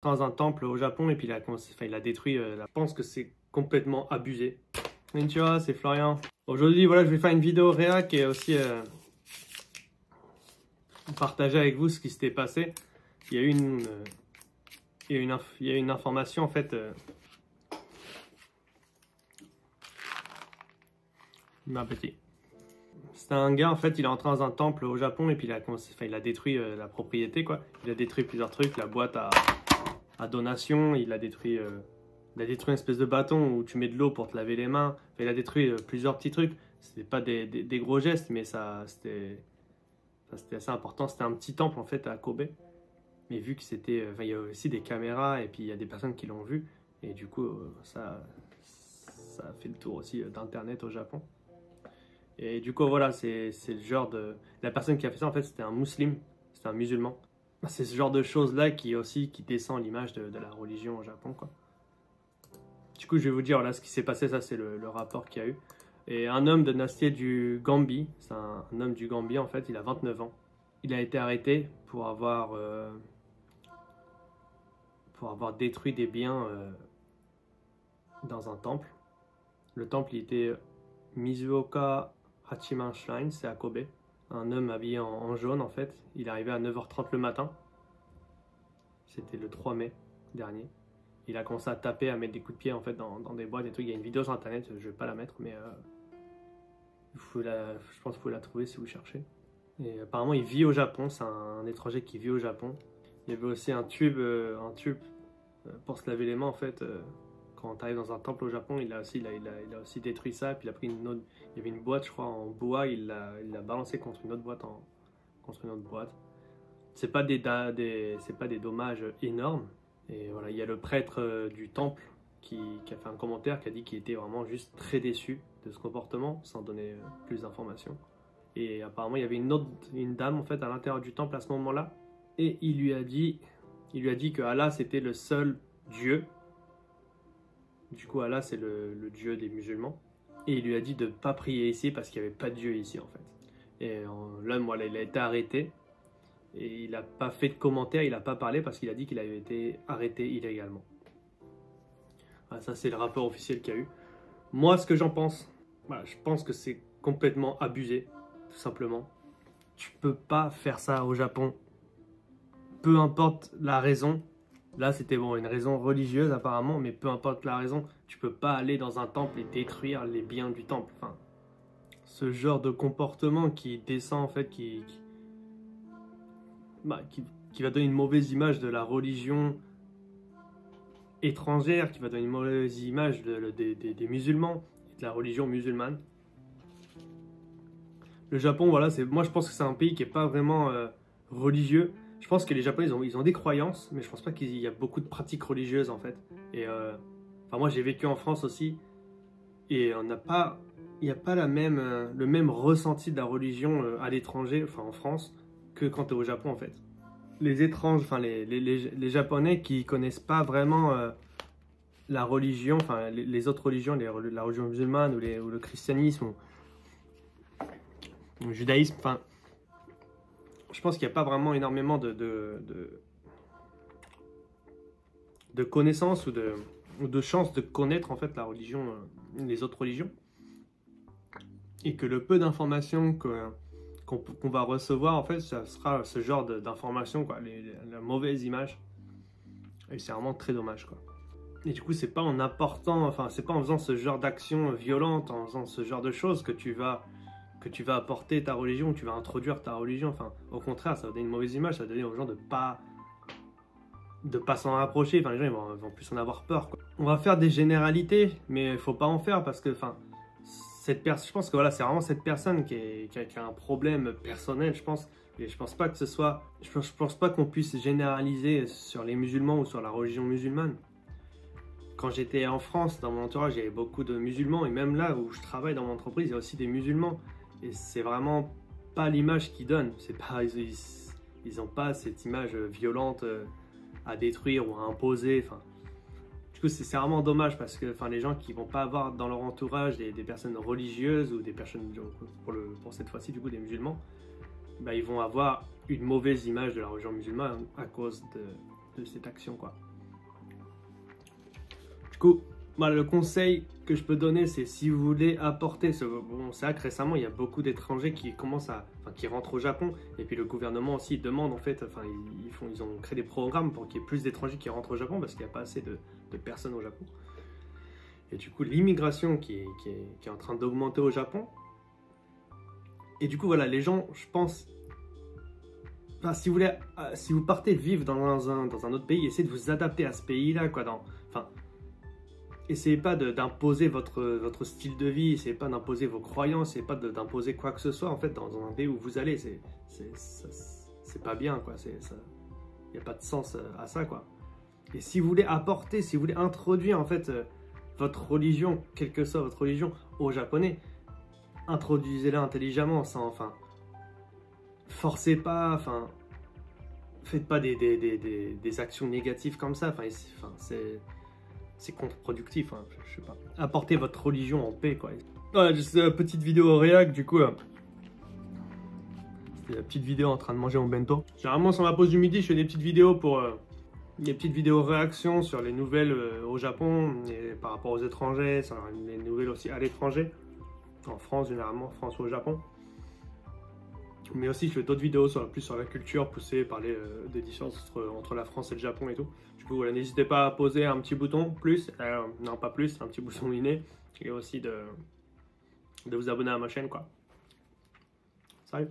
Dans un temple au Japon et puis il a détruit. Je pense que c'est complètement abusé. Konnichiwa, c'est Florian. Aujourd'hui, voilà, je vais faire une vidéo réac et aussi partager avec vous ce qui s'était passé. Il y a eu une information en fait. Bon appétit. C'était un gars en fait, il est entré dans un temple au Japon et puis il a détruit la propriété quoi. Il a détruit plusieurs trucs, la boîte à donation, il a détruit une espèce de bâton où tu mets de l'eau pour te laver les mains. Enfin, il a détruit plusieurs petits trucs. C'était pas des gros gestes, mais c'était assez important. C'était un petit temple en fait à Kobe. Mais vu que il y a aussi des caméras et puis il y a des personnes qui l'ont vu. Et du coup, ça a fait le tour aussi d'internet au Japon. Et du coup, voilà, c'est le genre de... La personne qui a fait ça, en fait, c'était un musulman. C'était un musulman. C'est ce genre de choses-là qui descend l'image de la religion au Japon, quoi. Du coup, je vais vous dire, là, ce qui s'est passé, ça, c'est le rapport qu'il y a eu. Et un homme de Nastier du Gambie, c'est un homme du Gambie, en fait, il a 29 ans. Il a été arrêté pour avoir détruit des biens dans un temple. Le temple, il était Mizuoka Hachiman Shrine, c'est à Kobe. Un homme habillé en jaune en fait. Il est arrivé à 9h30 le matin. C'était le 3 mai dernier. Il a commencé à taper, à mettre des coups de pied en fait dans des boîtes et tout. Il y a une vidéo sur internet, je vais pas la mettre, mais je pense que vous pouvez la trouver si vous cherchez. Et apparemment il vit au Japon, c'est un étranger qui vit au Japon. Il y avait aussi un tube pour se laver les mains en fait. Quand tu arrives dans un temple au Japon, il a aussi détruit ça. Puis il a pris une autre. Il y avait une boîte, je crois, en bois. Il l'a balancé contre une autre boîte. C'est pas des dommages énormes. Et voilà, il y a le prêtre du temple qui a fait un commentaire qui a dit qu'il était vraiment juste très déçu de ce comportement, sans donner plus d'informations. Et apparemment, il y avait une dame en fait à l'intérieur du temple à ce moment-là. Et il lui a dit que Allah c'était le seul Dieu. Du coup, Allah, c'est le dieu des musulmans. Et il lui a dit de ne pas prier ici parce qu'il n'y avait pas de dieu ici, en fait. Et l'homme, voilà, il a été arrêté. Et il n'a pas fait de commentaire, il n'a pas parlé parce qu'il a dit qu'il avait été arrêté illégalement. Voilà, ça, c'est le rapport officiel qu'il y a eu. Moi, ce que j'en pense, voilà, je pense que c'est complètement abusé, tout simplement. Tu peux pas faire ça au Japon. Peu importe la raison. Là, c'était bon, une raison religieuse apparemment, mais peu importe la raison, tu peux pas aller dans un temple et détruire les biens du temple. Enfin, ce genre de comportement qui descend en fait, qui va donner une mauvaise image de la religion étrangère, qui va donner une mauvaise image des musulmans, de la religion musulmane. Le Japon, voilà, moi je pense que c'est un pays qui est pas vraiment religieux. Je pense que les Japonais, ils ont des croyances, mais je pense pas qu'il y a beaucoup de pratiques religieuses en fait. Et enfin, moi j'ai vécu en France aussi, et il n'y a pas le même ressenti de la religion à l'étranger, enfin en France, que quand tu es au Japon en fait. Les étranges, enfin les Japonais qui connaissent pas vraiment la religion, enfin les autres religions, la religion musulmane ou le christianisme ou le judaïsme, enfin. Je pense qu'il n'y a pas vraiment énormément de connaissances ou de chances de connaître en fait la religion, les autres religions. Et que le peu d'informations qu'on va recevoir, en fait, ça sera ce genre d'informations, quoi, la mauvaise image. Et c'est vraiment très dommage, quoi. Et du coup, c'est pas en faisant ce genre d'action violente, en faisant ce genre de choses que tu vas apporter ta religion, tu vas introduire ta religion. Enfin, au contraire, ça va donner une mauvaise image, ça va donner aux gens de pas s'en rapprocher. Enfin, les gens ils vont plus en avoir peur, quoi. On va faire des généralités, mais il faut pas en faire parce que, enfin, je pense que voilà, c'est vraiment cette personne qui a un problème personnel, je pense. Et je pense pas qu'on puisse généraliser sur les musulmans ou sur la religion musulmane. Quand j'étais en France, dans mon entourage, il y avait beaucoup de musulmans, et même là où je travaille dans mon entreprise, il y a aussi des musulmans. Et c'est vraiment pas l'image qu'ils donnent. Ils ont pas cette image violente à détruire ou à imposer. Enfin, du coup, c'est vraiment dommage parce que les gens qui vont pas avoir dans leur entourage des personnes religieuses ou des personnes, pour cette fois-ci, du coup, des musulmans, bah, ils vont avoir une mauvaise image de la religion musulmane à cause de cette action, quoi. Du coup, voilà, le conseil que je peux donner, c'est si vous voulez apporter ce... Bon, c'est vrai que récemment, il y a beaucoup d'étrangers qui commencent à... Enfin, qui rentrent au Japon. Et puis le gouvernement aussi demande, en fait... Enfin, ils ont créé des programmes pour qu'il y ait plus d'étrangers qui rentrent au Japon parce qu'il n'y a pas assez de personnes au Japon. Et du coup, l'immigration qui est en train d'augmenter au Japon. Et du coup, voilà, les gens, je pense... Enfin, si vous partez vivre dans un autre pays, essayez de vous adapter à ce pays-là, quoi. Enfin, essayez pas d'imposer votre style de vie, essayez pas d'imposer vos croyances, essayez pas d'imposer quoi que ce soit, en fait, dans un pays où vous allez. C'est pas bien, quoi. Il n'y a pas de sens à ça, quoi. Et si vous voulez apporter, si vous voulez introduire, en fait, votre religion, quelle que soit votre religion, aux Japonais, introduisez-la intelligemment, sans, enfin... Forcez pas, enfin, faites pas des actions négatives comme ça, c'est contre-productif, hein, je sais pas. Apportez votre religion en paix, quoi. Voilà, juste une petite vidéo réac, du coup, c'était la petite vidéo en train de manger mon bento. Généralement, sur ma pause du midi, je fais des petites vidéos pour, des petites vidéos réactions sur les nouvelles au Japon, et par rapport aux étrangers, sur les nouvelles aussi à l'étranger, en France, généralement, France ou au Japon. Mais aussi, je fais d'autres vidéos plus sur la culture, poussée, parler des différences entre la France et le Japon et tout. Du coup, voilà, n'hésitez pas à poser un petit bouton plus, non pas plus, un petit bouton inné, et aussi de vous abonner à ma chaîne, quoi. Salut!